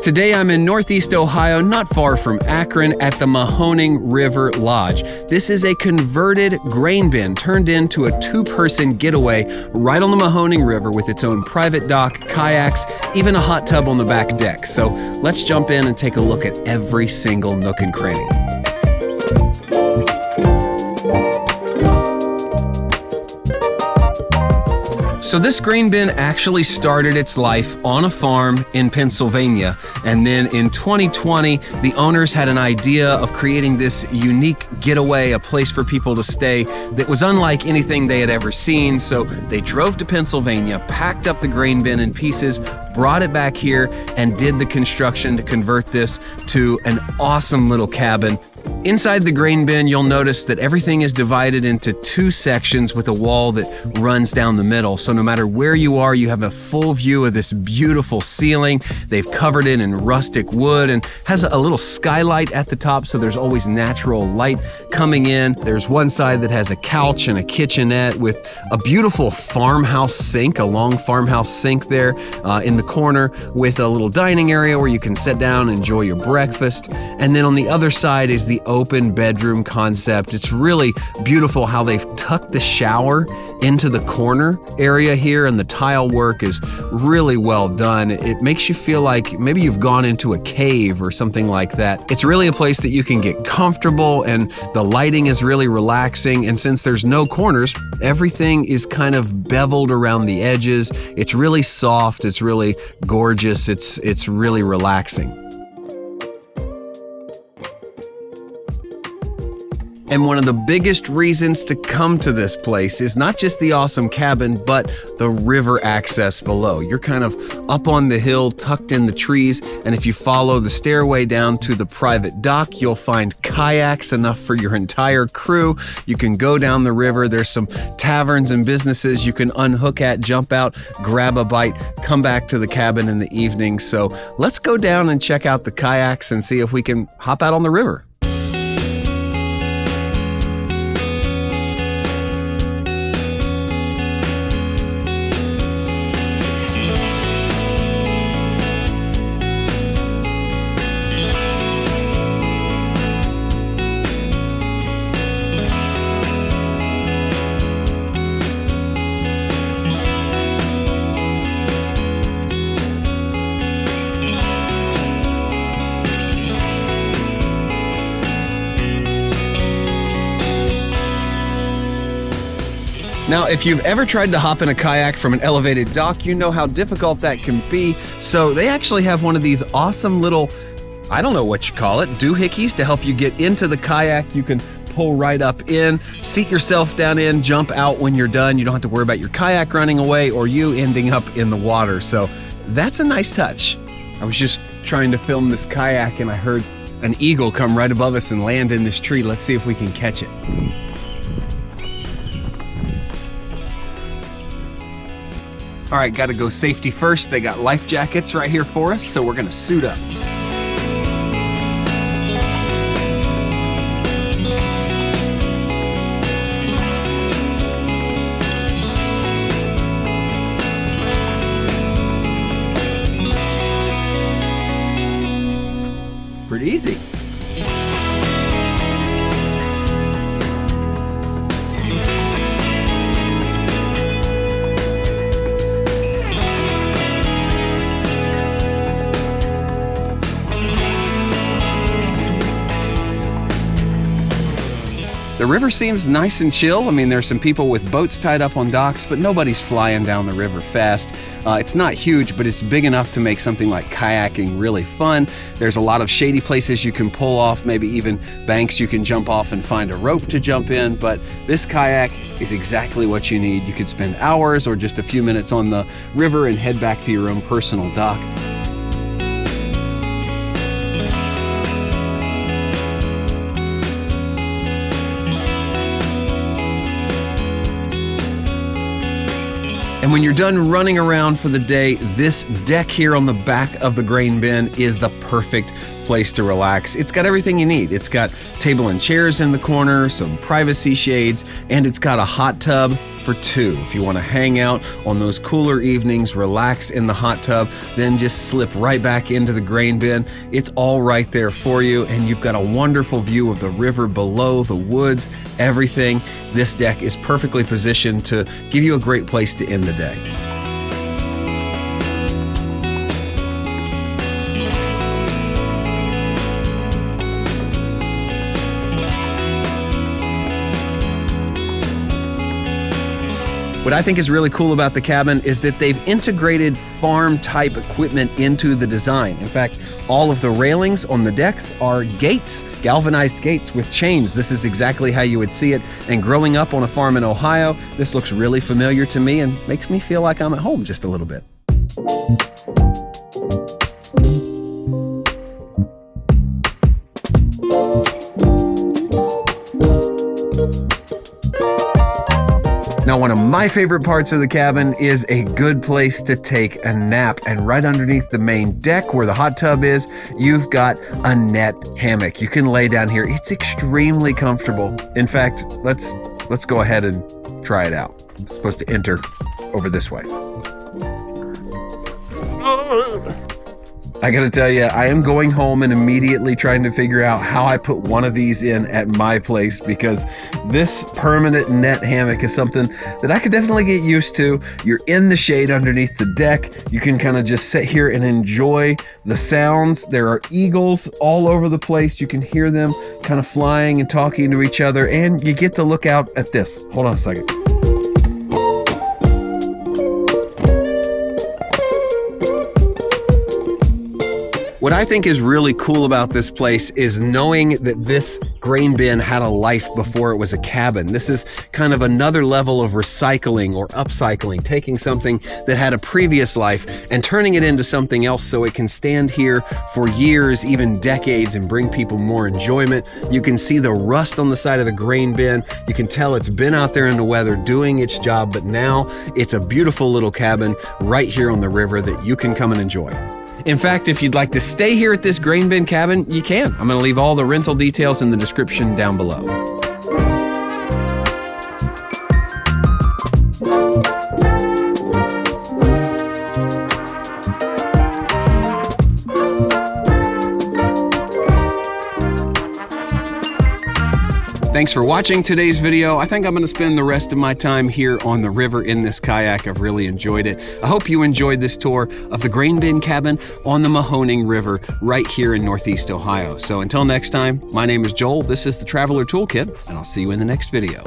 Today I'm in Northeast Ohio, not far from Akron, at the Mahoning River Lodge. This is a converted grain bin turned into a two-person getaway right on the Mahoning River with its own private dock, kayaks, even a hot tub on the back deck. So let's jump in and take a look at every single nook and cranny. So this grain bin actually started its life on a farm in Pennsylvania, and then in 2020 the owners had an idea of creating this unique getaway, a place for people to stay that was unlike anything they had ever seen. So they drove to Pennsylvania, packed up the grain bin in pieces, brought it back here, and did the construction to convert this to an awesome little cabin. Inside the grain bin, you'll notice that everything is divided into two sections with a wall that runs down the middle. So no matter where you are, you have a full view of this beautiful ceiling. They've covered it in rustic wood and has a little skylight at the top, so there's always natural light coming in. There's one side that has a couch and a kitchenette with a beautiful farmhouse sink, a long farmhouse sink there in the corner, with a little dining area where you can sit down and enjoy your breakfast. And then on the other side is the open bedroom concept. It's really beautiful how they've tucked the shower into the corner area here, and the tile work is really well done. It makes you feel like maybe you've gone into a cave or something like that. It's really a place that you can get comfortable, and the lighting is really relaxing. And since there's no corners, everything is kind of beveled around the edges. It's really soft. It's really gorgeous. It's really relaxing. And one of the biggest reasons to come to this place is not just the awesome cabin, but the river access below. You're kind of up on the hill, tucked in the trees, and if you follow the stairway down to the private dock, you'll find kayaks, enough for your entire crew. You can go down the river. There's some taverns and businesses you can unhook at, jump out, grab a bite, come back to the cabin in the evening. So let's go down and check out the kayaks and see if we can hop out on the river. Now, if you've ever tried to hop in a kayak from an elevated dock, you know how difficult that can be. So they actually have one of these awesome little, I don't know what you call it, doohickeys to help you get into the kayak. You can pull right up in, seat yourself down in, jump out when you're done. You don't have to worry about your kayak running away or you ending up in the water. So that's a nice touch. I was just trying to film this kayak and I heard an eagle come right above us and land in this tree. Let's see if we can catch it. All right, gotta go safety first. They got life jackets right here for us, so we're gonna suit up. Pretty easy. The river seems nice and chill. I mean, there's some people with boats tied up on docks, but nobody's flying down the river fast. It's not huge, but it's big enough to make something like kayaking really fun. There's a lot of shady places you can pull off, maybe even banks you can jump off and find a rope to jump in, but this kayak is exactly what you need. You could spend hours or just a few minutes on the river and head back to your own personal dock. And when you're done running around for the day, this deck here on the back of the grain bin is the perfect place to relax. It's got everything you need. It's got table and chairs in the corner, some privacy shades, and it's got a hot tub for two. If you want to hang out on those cooler evenings, relax in the hot tub, then just slip right back into the grain bin, it's all right there for you, and you've got a wonderful view of the river below, the woods, everything. This deck is perfectly positioned to give you a great place to end the day. What I think is really cool about the cabin is that they've integrated farm-type equipment into the design. In fact, all of the railings on the decks are gates, galvanized gates with chains. This is exactly how you would see it. And growing up on a farm in Ohio, this looks really familiar to me and makes me feel like I'm at home just a little bit. Now, one of my favorite parts of the cabin is a good place to take a nap. And right underneath the main deck where the hot tub is, you've got a net hammock. You can lay down here. It's extremely comfortable. In fact, let's go ahead and try it out. I'm supposed to enter over this way. I gotta tell you, I am going home and immediately trying to figure out how I put one of these in at my place, because this permanent net hammock is something that I could definitely get used to. You're in the shade underneath the deck. You can kind of just sit here and enjoy the sounds. There are eagles all over the place. You can hear them kind of flying and talking to each other, and you get to look out at this. Hold on a second. What I think is really cool about this place is knowing that this grain bin had a life before it was a cabin. This is kind of another level of recycling or upcycling, taking something that had a previous life and turning it into something else so it can stand here for years, even decades, and bring people more enjoyment. You can see the rust on the side of the grain bin. You can tell it's been out there in the weather doing its job, but now it's a beautiful little cabin right here on the river that you can come and enjoy. In fact, if you'd like to stay here at this grain bin cabin, you can. I'm going to leave all the rental details in the description down below. Thanks for watching today's video. I think I'm going to spend the rest of my time here on the river in this kayak. I've really enjoyed it. I hope you enjoyed this tour of the grain bin cabin on the Mahoning River right here in Northeast Ohio. So until next time, my name is Joel. This is the Traveler Toolkit, and I'll see you in the next video.